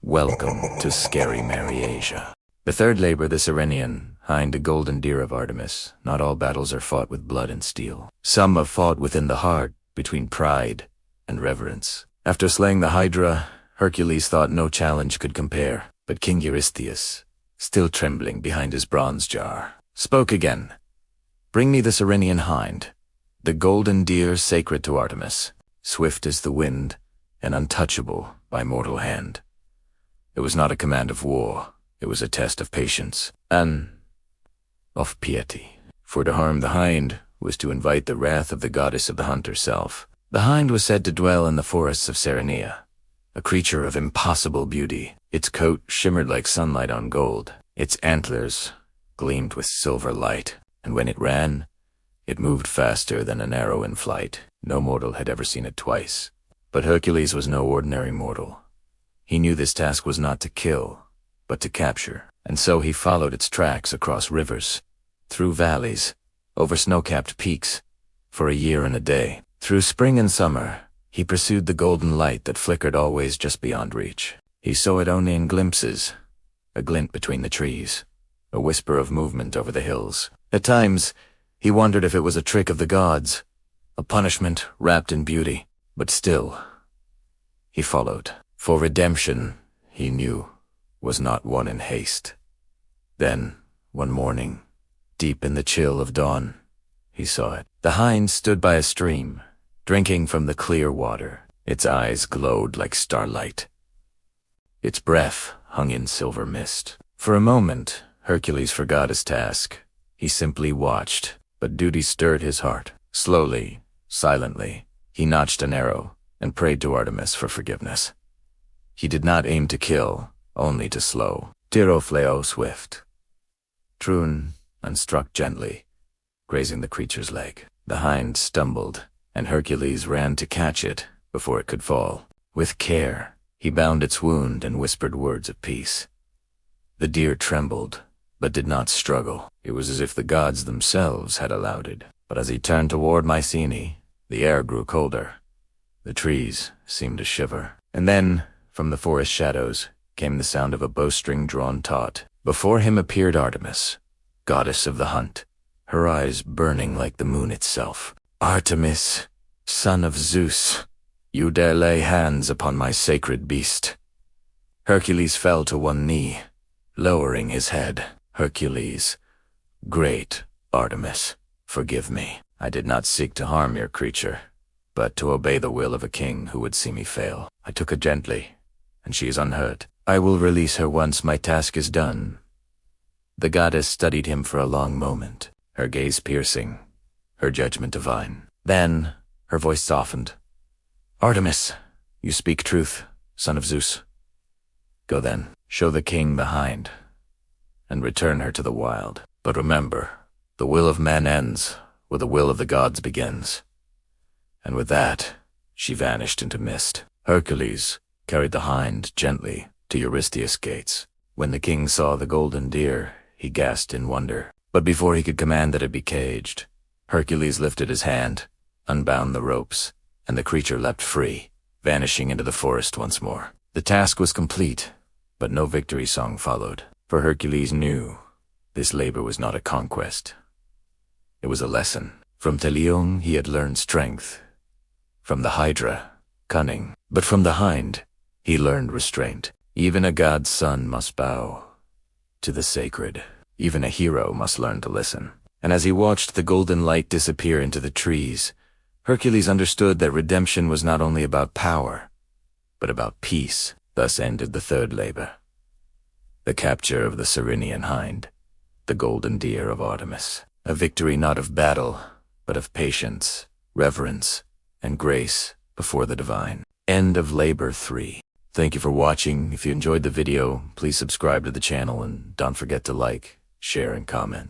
Welcome to Scary Mary Asia. The third labor, the Cyrenian, hind a golden deer of Artemis. Not all battles are fought with blood and steel. Some are fought within the heart, between pride and reverence. After slaying the Hydra, Hercules thought no challenge could compare. But King Eurystheus, still trembling behind his bronze jar, spoke again. "Bring me the Cyrenian hind, the golden deer sacred to Artemis, swift as the wind and untouchable by mortal hand." It was not a command of war, it was a test of patience, and of piety. For to harm the hind was to invite the wrath of the goddess of the hunt herself. The hind was said to dwell in the forests of Cyrenia, a creature of impossible beauty. Its coat shimmered like sunlight on gold, its antlers gleamed with silver light, and when it ran, it moved faster than an arrow in flight. No mortal had ever seen it twice. But Hercules was no ordinary mortal. He knew this task was not to kill, but to capture, and so he followed its tracks across rivers, through valleys, over snow-capped peaks, for a year and a day. Through spring and summer, he pursued the golden light that flickered always just beyond reach. He saw it only in glimpses, a glint between the trees, a whisper of movement over the hills. At times, he wondered if it was a trick of the gods, a punishment wrapped in beauty. But still, he followed. For redemption, he knew, was not won in haste. Then, one morning, deep in the chill of dawn, he saw it. The hind stood by a stream, drinking from the clear water. Its eyes glowed like starlight. Its breath hung in silver mist. For a moment, Hercules forgot his task. He simply watched, but duty stirred his heart. Slowly, silently, he notched an arrow and prayed to Artemis for forgiveness. He did not aim to kill, only to slow. Tiro fleo swift. Trun, and struck gently, grazing the creature's leg. The hind stumbled, and Hercules ran to catch it before it could fall. With care, he bound its wound and whispered words of peace. The deer trembled, but did not struggle. It was as if the gods themselves had allowed it. But as he turned toward Mycenae, the air grew colder. The trees seemed to shiver. And then, from the forest shadows, came the sound of a bowstring drawn taut. Before him appeared Artemis, goddess of the hunt, her eyes burning like the moon itself. "Artemis, son of Zeus, you dare lay hands upon my sacred beast." Hercules fell to one knee, lowering his head. "Hercules, great Artemis, forgive me. I did not seek to harm your creature, but to obey the will of a king who would see me fail. I took her gently, and she is unhurt. I will release her once my task is done." The goddess studied him for a long moment, her gaze piercing, her judgment divine. Then, her voice softened. "Artemis, you speak truth, son of Zeus. Go then, show the king the hind, and return her to the wild. But remember, the will of man ends where the will of the gods begins." And with that, she vanished into mist. Hercules carried the hind gently to Eurystheus' gates. When the king saw the golden deer, he gasped in wonder. But before he could command that it be caged, Hercules lifted his hand, unbound the ropes, and the creature leapt free, vanishing into the forest once more. The task was complete, but no victory song followed. For Hercules knew this labor was not a conquest. It was a lesson. From Teleon he had learned strength. From the Hydra, cunning. But from the hind, he learned restraint. Even a god's son must bow to the sacred. Even a hero must learn to listen. And as he watched the golden light disappear into the trees, Hercules understood that redemption was not only about power, but about peace. Thus ended the third labor. The capture of the Cyrenian hind, the golden deer of Artemis. A victory not of battle, but of patience, reverence, and grace before the divine. End of Labor 3. Thank you for watching. If you enjoyed the video, please subscribe to the channel and don't forget to like, share, and comment.